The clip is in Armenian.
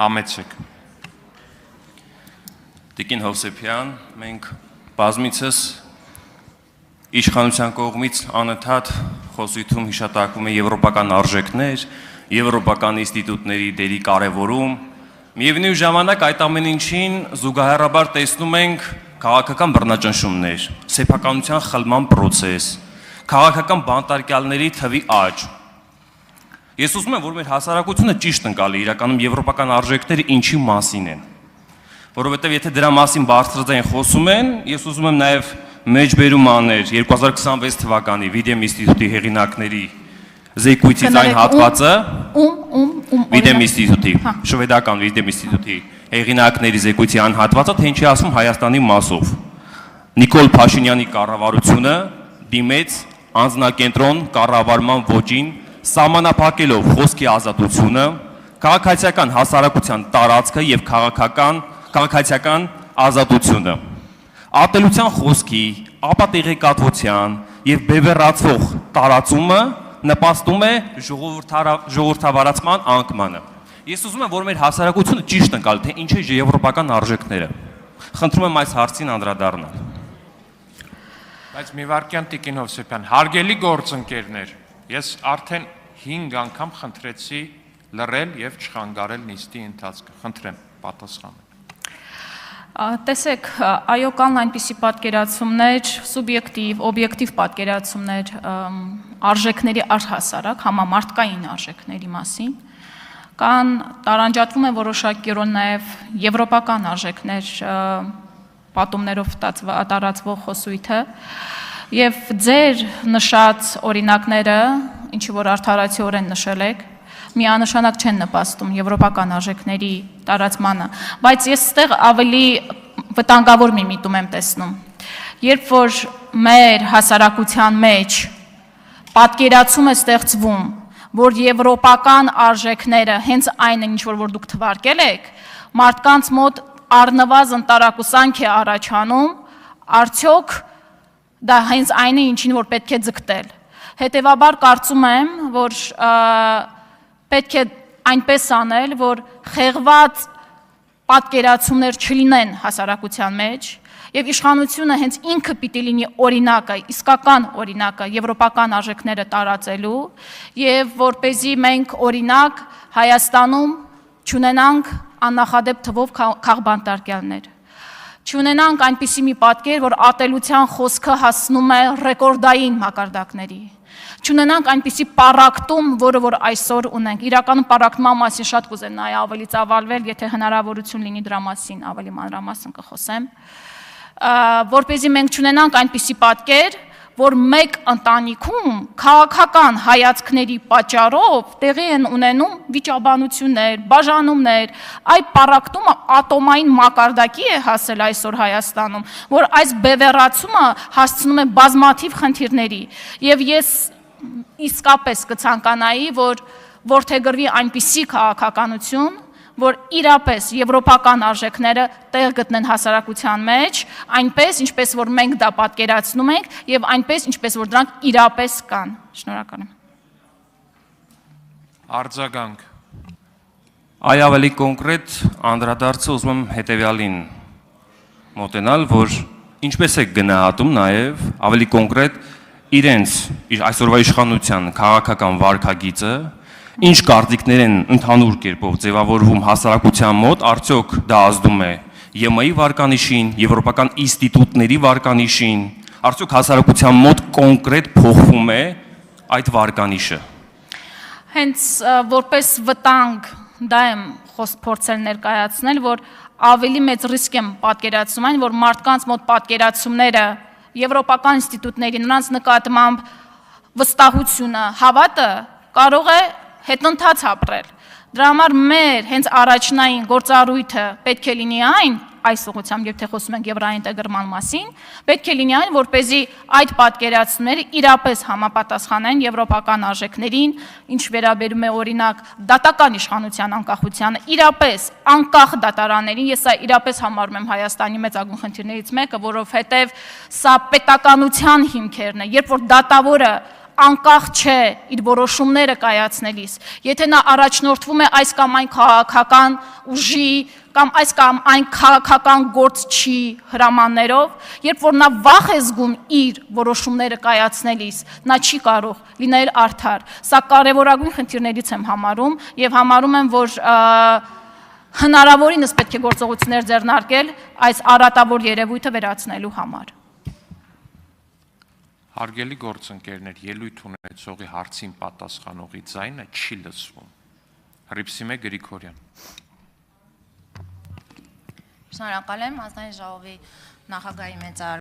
Համեցեք։ Տիկին Հովսեփյան, մենք բազմիցս իշխանության կողմից անընդհատ խոսույթում հիշատակվում է եվրոպական արժեքներ, եվրոպական ինստիտուտների դերի կարևորում, միևնույն ժամանակ այդ ամեն ինչին զուգահեռաբար տեսնում ենք քաղաքական բռնաճնշումներ, սեփականության խլման process, քաղաքական բանտարկյալների թվի աճ։ Ես ուզում եմ, որ մեր հասարակությունը ճիշտ ընկալի իրականում եվրոպական արժեքները ինչի մասին են, որովհետև եթե դրա մասին բարձրաձայն խոսում են, ես ուզում եմ նաև մեջբերում անել 2026 թվականի Վիդեմ ինստիտուտի հեղինակների զեկույցից այն հատվածը, Վիդեմ ինստիտուտի, շվեդական Վիդեմ ինստիտուտի հեղինակների զեկույցի այն հատվածը, թե ինչի ասում Հայաստանի մասով։ Նիկոլ Փաշինյանի կառավարությունը դիմեց անձնակենտրոն կառավարման ոճին, սահմանափակելով խոսքի ազատությունը, քաղաքացիական հասարակության տարածքը եւ քաղաքացիական ազատությունը։ Ատելության խոսքի, ապատեղեկատվության եւ բևեռացվող տարածումը նպաստում է ժողովրդավարացման անկմանը։ Ես ուզում եմ, որ մեր հասարակությունը ճիշտ ընկալի, թե ինչ է եվրոպական արժեքները։ Խնդրում եմ այս հարցին անդրադառնալ։ Բայց մի վարքյան Տիկին Հովսեփյան, հարգելի գործընկերներ, ես արդեն 5 անգամ խնդրեցի լռել եւ չխանգարել նիստի ընթացքը։ Խնդրեմ, պատասխանեք։ Տեսեք, այո, կան այնպիսի պատկերացումներ, սուբյեկտիվ, օբյեկտիվ պատկերացումներ արժեքների առհասարակ, համամարտկային արժեքների մասին, կան տարանջատվում են որոշակիորեն նաև եվրոպական արժեքներ պատումներով տարածվող խոսույթը, եւ ձեր նշած օրինակները, ինչի որ արդարացիորեն նշել եք, միանշանակ չեն նպաստում եվրոպական արժեքների տարածմանը, բայց ես ստեղ ավելի վտանգավոր մի միտում եմ տեսնում։ Երբ որ մեր հասարակության մեջ պատկերացում է ստեղծվում, որ եվրոպական արժեքները հենց այն են, ինչ որ դուք թվարկել եք, մարդկանց մոտ առնվազն տարակուսանք է առաջանում, արդյոք դա հենց այն է, ինչին որ պետք է ձգտել։ Հետևաբար կարծում եմ, որ պետք է այնպես անել, որ խեղված պատկերացումներ չլինեն հասարակության մեջ, եւ իշխանությունը հենց ինքը պիտի լինի օրինակը, իսկական օրինակը եվրոպական արժեքները տարածելու, եւ որպեսզի մենք օրինակ Հայաստանում չունենանք աննախադեպ թվով քաղբանտարկյալներ։ Չունենանք այնպիսի մի պատկեր, որ ատելության խոսքը հասնում է ռեկորդային մակարդակների։ Չունենանք այնպիսի պառակտում, որը որ այսօր ունենք։ Իրականում պառակտման մասին շատ կուզեմ նայ ավելի ծավալվել, եթե հնարավորություն լինի դրա մասին ավելի մանրամասն կխոսեմ, որպեսզի մենք չունենանք այնպիսի պատկեր, որ մեկ ընտանիքում քաղաքական հայացքների պատճառով տեղի են ունենում վիճաբանություններ, բաժանումներ, այդ պառակտումը ատոմային մակարդակի է հասել այսօր Հայաստանում, որ այս բևեռացումը հասցնում է բազմաթիվ խնդիրների, եւ ես իսկապես կցանկանայի, որ որդեգրվի այնպիսի քաղաքականություն, որ իրապես եվրոպական արժեքները տեղ գտնեն հասարակության մեջ, այնպես, ինչպես որ մենք դա պատկերացնում ենք, եւ այնպես, ինչպես որ դրանք իրապես կան։ Շնորհակալ եմ։ Արձագանք։ Այ ավելի կոնկրետ անդրադարձը ուզում եմ հետեւյալին մոտենալ, որ ինչպես է գնահատում նաեւ ավելի կոնկրետ իրենց այսօրվա իշխանության քաղաքական վարքագիծը, ինչ կարծիքներ են ընդհանուր կերպով ձևավորվում հասարակության մոտ, արդյոք դա ազդում է ԵՄ-ի վարկանիշին, եվրոպական ինստիտուտների վարկանիշին, արդյոք հասարակության մոտ կոնկրետ փոխվում է այդ վարկանիշը։ Հենց որպես վտանգ դա եմ փորձել ներկայացնել, որ ավելի մեծ ռիսկ եմ պատկերացնում այն, որ մարդկանց մոտ պատկերացումները եվրոպական ինստիտուտների նրանց նկատմամբ վստահությունը, հավատը կարող է հետընթաց ապրել։ Դրա համար մեր հենց առաջնային գործառույթը պետք է լինի այն, այս ուղղությամբ երբ թե խոսում ենք եվրոինտեգրման մասին, պետք է լինի այն, որպեսզի այդ պատկերացումները իրապես համապատասխանեն եվրոպական արժեքներին, ինչ վերաբերում է օրինակ դատական իշխանության անկախությանը, իրապես անկախ դատարաններին, ես սա իրապես համարում եմ Հայաստանի մեծագույն խնդիրներից մեկը, որովհետև սա պետականության հիմքերն է, երբ որ դատավորը անկախ չէ իր որոշումները կայացնելիս, եթե նա առաջնորդվում է այս կամ այն քաղաքական ուժի կամ այս կամ այն քաղաքական գործչի հրամաններով, երբ որ նա վախ է զգում իր որոշումները կայացնելիս, նա չի կարող լինել արդար։ Սա կարևորագույն խնդիրներից եմ համարում եւ համարում եմ, որ հնարավորինս պետք է գործողություններ ձեռնարկել այս արատավոր երևույթը վերացնելու համար։ Հարգելի գործընկերներ, ելույթ ունեցողի հարցին պատասխանողի ձայնը չի լսվում։ Հռիփսիմե Գրիգորյան։ Շնորհակալ եմ ազգային ժողովի նախագահի մեծարարին